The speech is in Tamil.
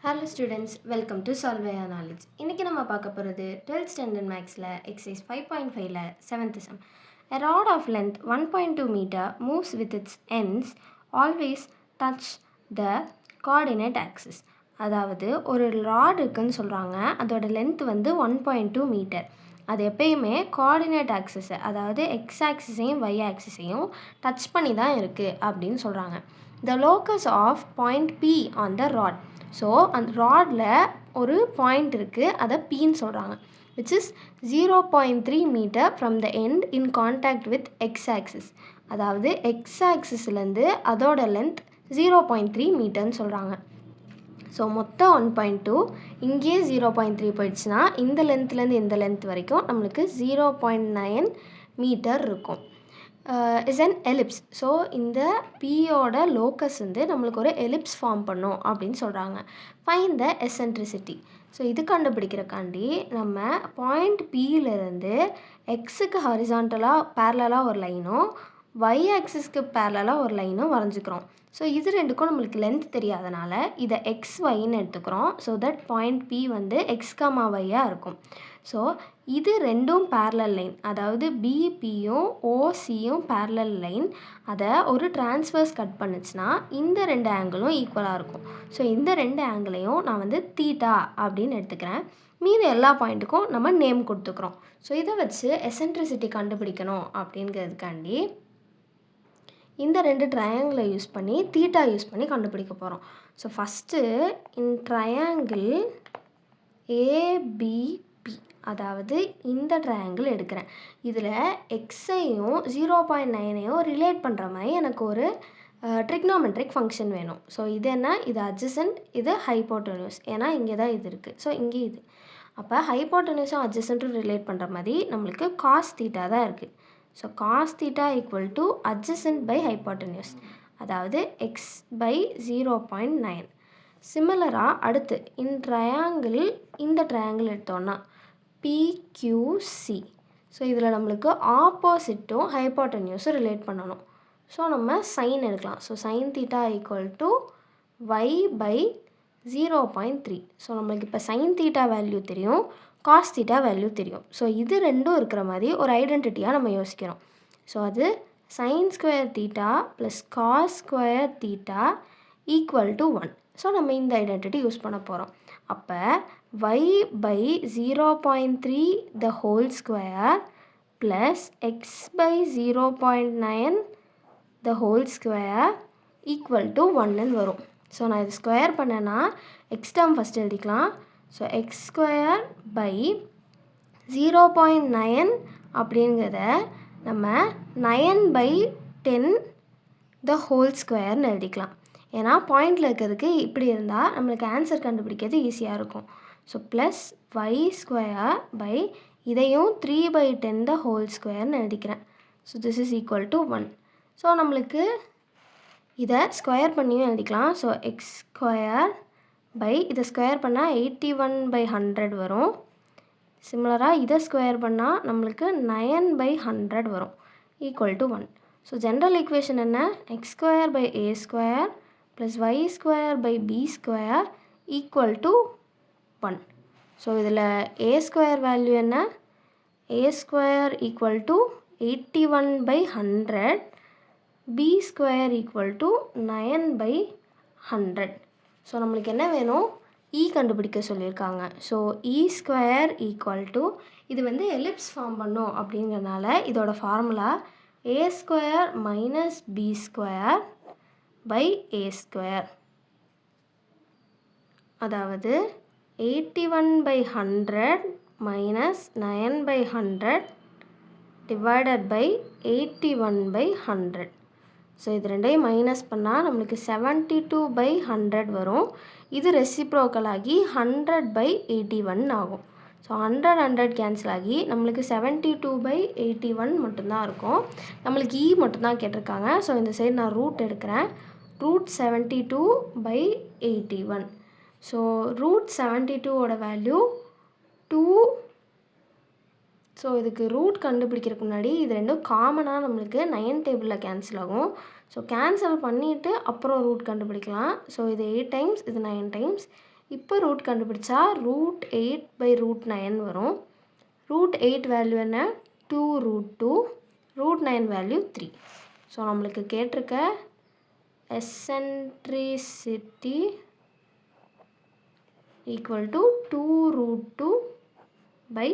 Hello students, welcome to Solve Your Knowledge. இன்னைக்கு நம்ம பார்க்க போகிறது 12th standard மேக்ஸில் exercise 5.5ல 7th sum. A rod of length 1.2 meter moves with its ends always touch the coordinate axis. அதாவது ஒரு ராட் இருக்குன்னு சொல்கிறாங்க, அதோட லென்த் வந்து 1.2 மீட்டர். அது எப்பயுமே கோஆர்டினேட் ஆக்சிஸை, அதாவது எக்ஸ் ஆக்சிஸையும் ஒய் ஆக்சிஸையும் டச் பண்ணி தான் இருக்குது அப்படின்னு சொல்கிறாங்க. The locus of point P on the rod. So அந்த ராடில் ஒரு பாயிண்ட் இருக்குது, அதை Pன்னு சொல்கிறாங்க, which is 0.3 metre from the end in contact with x axis. அதாவது எக்ஸ் ஆக்சிஸ்லேருந்து அதோட லென்த் 0.3 மீட்டர்னு சொல்கிறாங்க. ஸோ மொத்தம் 1.2, இங்கேயே 0.3 போயிடுச்சுன்னா இந்த லென்த்லேருந்து இந்த லென்த் வரைக்கும் நம்மளுக்கு 0.9 மீட்டர் இருக்கும். Is an ellipse. ஸோ இந்த பியோட லோக்கஸ் வந்து நம்மளுக்கு ஒரு எலிப்ஸ் ஃபார்ம் பண்ணும் அப்படின்னு சொல்கிறாங்க. Find the eccentricity. ஸோ இது கண்டுபிடிக்கிறக்காண்டி நம்ம பாயிண்ட் பியிலேருந்து எக்ஸுக்கு ஹாரிசான்டலாக பேரலாக ஒரு லைனும் ஒய் ஆக்சிஸ்க்கு பேரலாக ஒரு லைனும் வரைஞ்சிக்கிறோம். ஸோ இது ரெண்டுக்கும் நம்மளுக்கு லென்த் தெரியாதனால இதை எக்ஸ் ஒய்ன்னு எடுத்துக்கிறோம். ஸோ தட் பாயிண்ட் பி வந்து எக்ஸ் காமா ஒய்யாக இருக்கும். ஸோ இது ரெண்டும் பேரலல் லைன், அதாவது பிபியும் ஓசியும் பேரலல் லைன். அதை ஒரு டிரான்ஸ்வர்ஸ் கட் பண்ணுச்சுன்னா இந்த ரெண்டு ஆங்கிளும் ஈக்குவலாக இருக்கும். ஸோ இந்த ரெண்டு ஆங்கிளையும் நான் வந்து தீட்டா அப்படின்னு எடுத்துக்கிறேன். மீது எல்லா பாயிண்ட்டுக்கும் நம்ம நேம் கொடுத்துக்கிறோம். ஸோ இதை வச்சு எசென்ட்ரிசிட்டி கண்டுபிடிக்கணும் அப்படிங்கிறதுக்காண்டி இந்த ரெண்டு ட்ரையாங்கிளை யூஸ் பண்ணி தீட்டா யூஸ் பண்ணி கண்டுபிடிக்க போகிறோம். ஸோ ஃபஸ்ட்டு இன் ட்ரையாங்கிள் ஏபிபி, அதாவது இந்த ட்ரையாங்கிள் எடுக்கிறேன். இதில் எக்ஸையும் 0.9ஐயும் ரிலேட் பண்ணுற மாதிரி எனக்கு ஒரு ட்ரிக்னோமெட்ரிக் ஃபங்க்ஷன் வேணும். ஸோ இது என்ன, இது அட்ஜசன்ட், இது ஹைப்போட்டென்யூஸ். ஏன்னா இங்கே தான் இது இருக்குது. ஸோ இங்கே இது. அப்போ ஹைப்போட்டென்யூஸும் அட்ஜசன்ட்டும் ரிலேட் பண்ணுற மாதிரி நம்மளுக்கு காஸ் தீட்டா தான் இருக்குது. So cos theta equal to adjacent by hypotenuse, அதாவது எக்ஸ் பை 0.9. சிமிலராக அடுத்து இன் ட்ரையாங்கிள், இந்த ட்ரையாங்கிள் எடுத்தோன்னா பிக்யூசி. ஸோ இதில் நம்மளுக்கு ஆப்போசிட்டும் ஹைப்போட்டென்யூஸும் ரிலேட் பண்ணணும். ஸோ நம்ம சைன் எடுக்கலாம். So sine theta equal to y by 0.3. So நம்மளுக்கு இப்போ சைன் தீட்டா வேல்யூ தெரியும், காஸ் தீட்டா வேல்யூ தெரியும். ஸோ இது ரெண்டும் இருக்கிற மாதிரி ஒரு ஐடென்டிட்டியாக நம்ம யோசிக்கிறோம். ஸோ அது sine square theta plus cos square theta equal to 1. So நம்ம இந்த ஐடென்டிட்டி யூஸ் பண்ண போகிறோம். அப்போ y by 0.3 the whole square plus X by 0.9 the whole square equal to 1ன்னு வரும். ஸோ நான் இது ஸ்கொயர் பண்ணேன்னா எக்ஸ் டேர்ம் ஃபஸ்ட் எழுதிக்கலாம். ஸோ எக்ஸ் ஸ்கொயர் பை 0.9 அப்படிங்கிறத நம்ம 9/10 த ஹோல் ஸ்கொயர்னு எழுதிக்கலாம். ஏன்னா பாயிண்டில் இருக்கிறதுக்கு இப்படி இருந்தால் நம்மளுக்கு ஆன்சர் கண்டுபிடிக்கிறது ஈஸியாக இருக்கும். So plus Y square by இதையும் 3/10 த ஹோல் ஸ்கொயர்னு எழுதிக்கிறேன். So this is equal to 1. So நம்மளுக்கு இதை ஸ்கொயர் பண்ணியும் எழுதிக்கலாம். ஸோ எக்ஸ் ஸ்கொயர் பை இதை ஸ்கொயர் பண்ணால் 81/100 வரும். சிமிலராக இதை ஸ்கொயர் பண்ணால் நம்மளுக்கு 9/100 வரும், equal to 1. So general equation என்ன, X square by A square plus Y square by B square equal to 1. So இதில் ஏ ஸ்கொயர் வேல்யூ என்ன, A square equal to 81/100, B square equal to 9/100. So நம்மளுக்கு என்ன வேணும், இ கண்டுபிடிக்க சொல்லியிருக்காங்க. So E square equal to, இது வந்து எலிப்ஸ் ஃபார்ம் பண்ணும் அப்படிங்கிறனால இதோட formula A square minus B square by A square, அதாவது 81/100 மைனஸ் 9/100 டிவைடட் பை 81/100. ஸோ இது ரெண்டையும் மைனஸ் பண்ணால் நம்மளுக்கு 72/100 வரும். இது ரெசிப்ரோக்கல் ஆகி 100/81 ஆகும். ஸோ 100 கேன்சல் ஆகி நம்மளுக்கு 72/81 மட்டும்தான் இருக்கும். நம்மளுக்கு இ மட்டும்தான் கேட்டிருக்காங்க. ஸோ இந்த சைடு நான் ரூட் எடுக்கிறேன். ரூட் 72/81. ஸோ ரூட் 72ஓட வேல்யூ 2. ஸோ இதுக்கு ரூட் கண்டுபிடிக்கிறதுக்கு முன்னாடி இது ரெண்டும் காமனாக நம்மளுக்கு 9 டேபிளில் கேன்சல் ஆகும். ஸோ கேன்சல் பண்ணிவிட்டு அப்புறம் ரூட் கண்டுபிடிக்கலாம். ஸோ இது 8 டைம்ஸ், இது 9 டைம்ஸ். இப்போ ரூட் கண்டுபிடிச்சா √8/√9 வரும். √8 வேல்யூ என்ன? 2√2. √9 வேல்யூ 3. ஸோ நம்மளுக்கு கேட்டிருக்க எசன்ட்ரிசிட்டி ஈக்குவல் டு 2√2/3.